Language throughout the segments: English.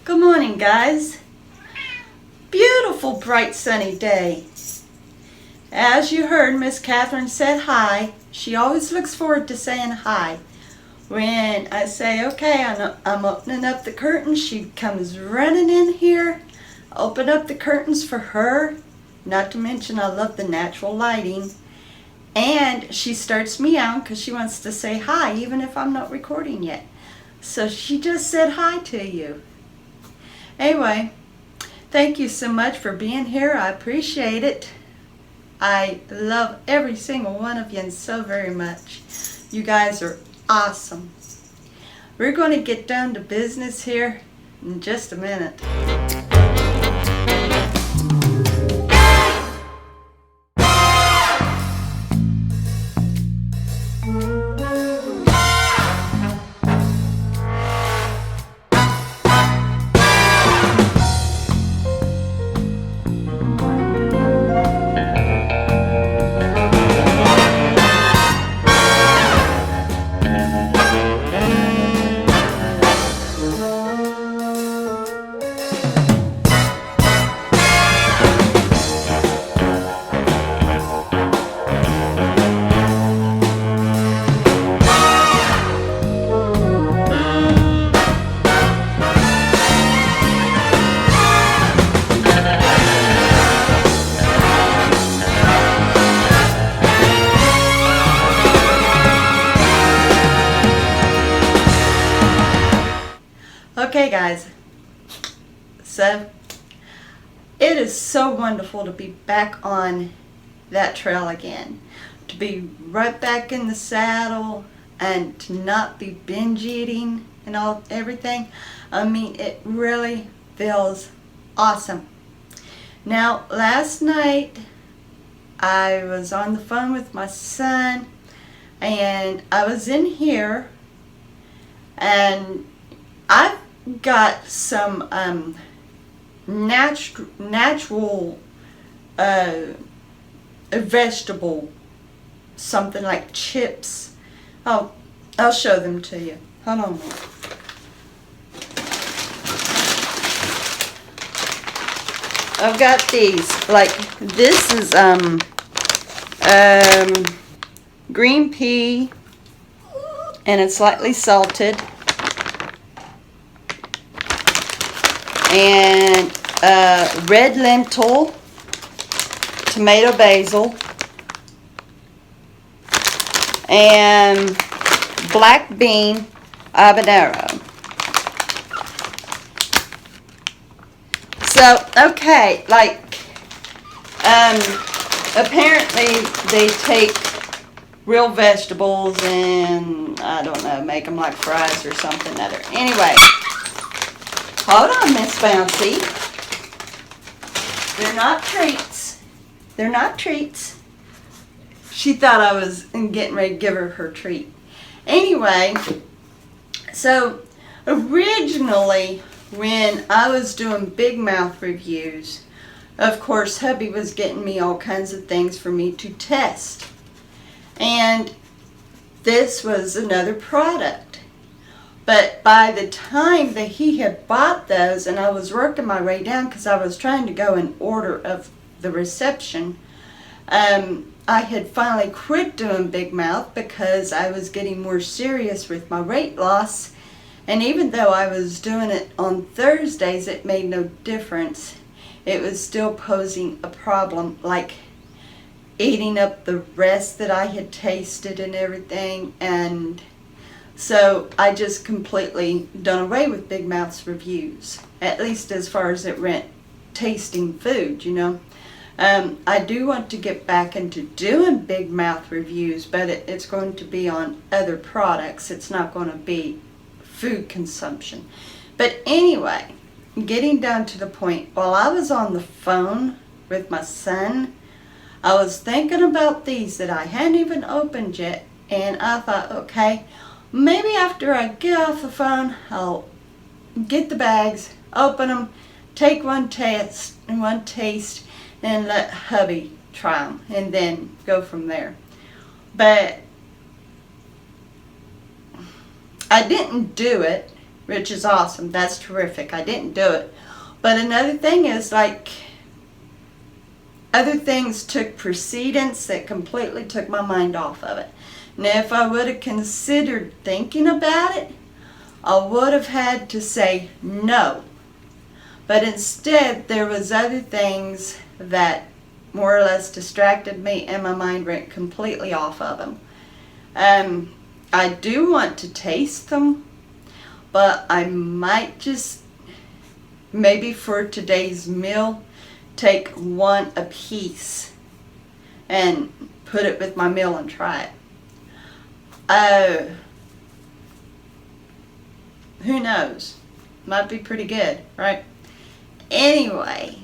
Good morning, guys. Beautiful, bright, sunny day. As you heard, Miss Catherine said hi. She always looks forward to saying hi. When I say, okay, I'm opening up the curtains, she comes running in here. Open up the curtains for her. Not to mention, I love the natural lighting. And she starts meowing because she wants to say hi, even if I'm not recording yet. So she just said hi to you. Anyway, thank you so much for being here. I appreciate it. I love every single one of you so very much. You guys are awesome. We're going to get down to business here in just a minute. Okay, guys, so it is so wonderful to be back on that trail again, to be right back in the saddle and to not be binge eating and everything. I mean, it really feels awesome. Now, last night I was on the phone with my son and I was in here and I've got some natural vegetable, something like chips. Oh, I'll show them to you. Hold on a minute. I've got these. Like this is green pea, and it's slightly salted. And red lentil, tomato basil, and black bean habanero. So, okay, like, apparently they take real vegetables and, I don't know, make them like fries or something other. Anyway. Hold on, Miss Bouncy. They're not treats. They're not treats. She thought I was getting ready to give her her treat. Anyway, so originally when I was doing Big Mouth reviews, of course, hubby was getting me all kinds of things for me to test. And this was another product. But by the time that he had bought those, and I was working my way down because I was trying to go in order of the reception, I had finally quit doing Big Mouth because I was getting more serious with my weight loss. And even though I was doing it on Thursdays, it made no difference. It was still posing a problem, like eating up the rest that I had tasted and everything. And so I just completely done away with Big Mouth's reviews, at least as far as it went tasting food, you know. I do want to get back into doing Big Mouth reviews, but it's going to be on other products. It's not going to be food consumption. But anyway, getting down to the point, while I was on the phone with my son, I was thinking about these that I hadn't even opened yet, and I thought, okay, maybe after I get off the phone, I'll get the bags, open them, take one taste, and let hubby try them, and then go from there. But I didn't do it which is awesome. That's terrific. I didn't do it. But another thing is, like, other things took precedence that completely took my mind off of it. Now, if I would have considered thinking about it, I would have had to say no. But instead, there was other things that more or less distracted me, and my mind went completely off of them. I do want to taste them, but I might just, maybe for today's meal, take one a piece and put it with my meal and try it. Who knows? Might be pretty good, right? Anyway,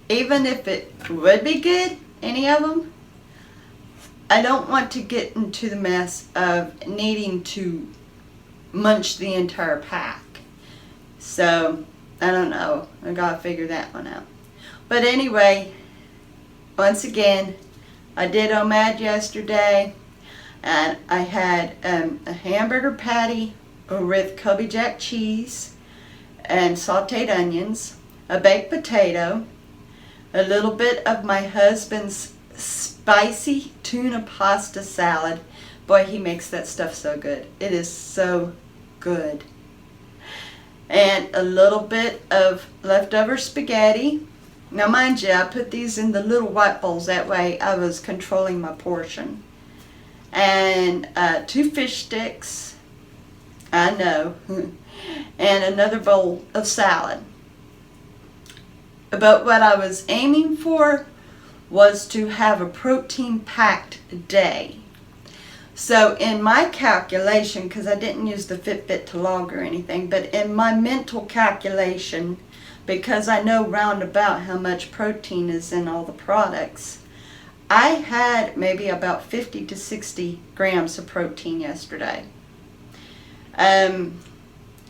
even if it would be good, any of them, I don't want to get into the mess of needing to munch the entire pack. So, I don't know. I gotta figure that one out. But anyway, once again, I did OMAD yesterday, and I had a hamburger patty with Colby Jack cheese and sauteed onions, a baked potato, a little bit of my husband's spicy tuna pasta salad. Boy, he makes that stuff so good. It is so good. And a little bit of leftover spaghetti. Now mind you, I put these in the little white bowls. That way I was controlling my portion. And 2 fish sticks. I know. And another bowl of salad. But what I was aiming for was to have a protein-packed day. So in my calculation, because I didn't use the Fitbit to log or anything, but in my mental calculation, because I know roundabout how much protein is in all the products, I had maybe about 50 to 60 grams of protein yesterday.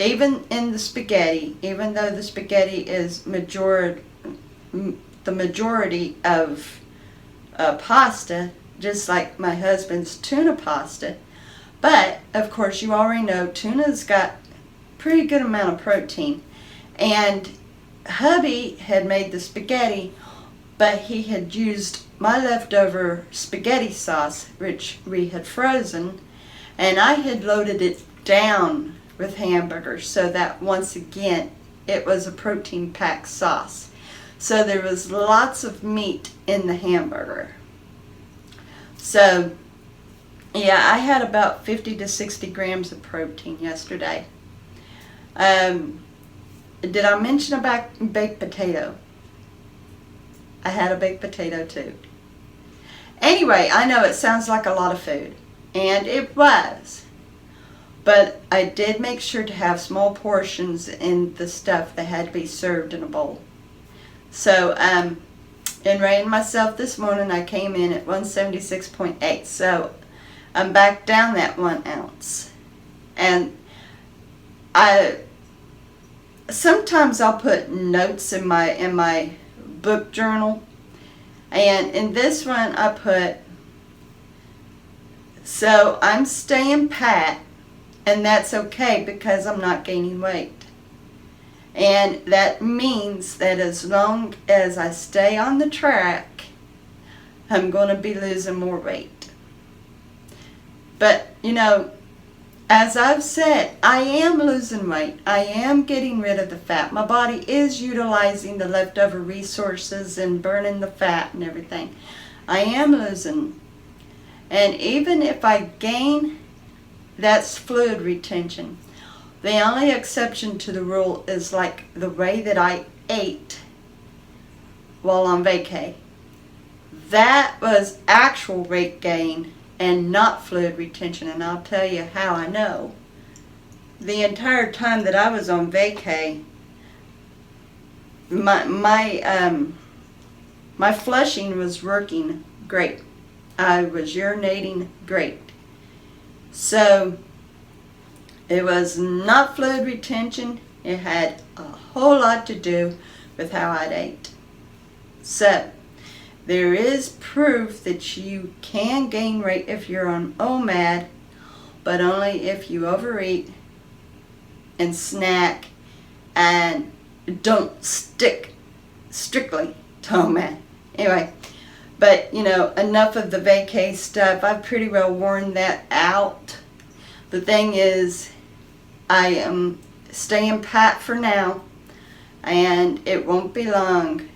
Even in the spaghetti, even though the spaghetti is the majority of pasta, just like my husband's tuna pasta. But, of course, you already know tuna's got pretty good amount of protein. And hubby had made the spaghetti, but he had used my leftover spaghetti sauce, which we had frozen, and I had loaded it down with hamburgers, so that once again it was a protein-packed sauce. So there was lots of meat in the hamburger. So, yeah, I had about 50 to 60 grams of protein yesterday. Did I mention about baked potato? I had a baked potato too. Anyway, I know it sounds like a lot of food, and it was. But I did make sure to have small portions in the stuff that had to be served in a bowl. So, in weighing myself this morning, I came in at 176.8. So, I'm back down that 1 ounce. And sometimes I'll put notes in my book journal. And in this one, I put, so I'm staying pat, and that's okay because I'm not gaining weight. And that means that as long as I stay on the track, I'm going to be losing more weight. But, you know, as I've said, I am losing weight. I am getting rid of the fat. My body is utilizing the leftover resources and burning the fat and everything. I am losing. And even if I gain, that's fluid retention. The only exception to the rule is like the way that I ate while on vacay. That was actual weight gain and not fluid retention, and I'll tell you how I know. The entire time that I was on vacay, my flushing was working great. I was urinating great. So it was not fluid retention. It had a whole lot to do with how I ate. So there is proof that you can gain weight if you're on OMAD, but only if you overeat and snack and don't stick strictly to OMAD. Anyway, but you know, enough of the vacay stuff. I've pretty well worn that out. The thing is, I am staying pat for now, and it won't be long.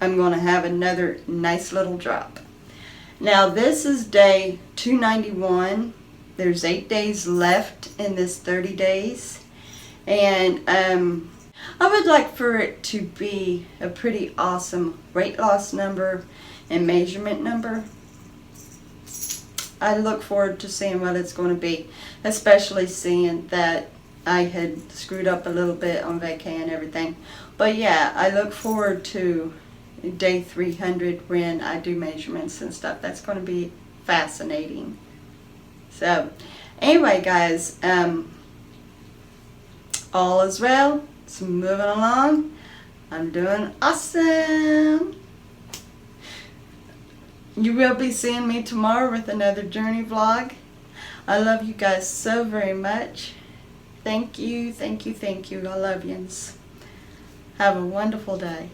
I'm going to have another nice little drop. Now this is day 291. There's 8 days left in this 30 days. And I would like for it to be a pretty awesome weight loss number and measurement number. I look forward to seeing what it's going to be, especially seeing that I had screwed up a little bit on vacay and everything. But yeah, I look forward to day 300 when I do measurements and stuff. That's going to be fascinating. So anyway, guys, all is well. It's moving along. I'm doing awesome. You will be seeing me tomorrow with another journey vlog. I love you guys so very much. Thank you, thank you, thank you. I love yous. Have a wonderful day.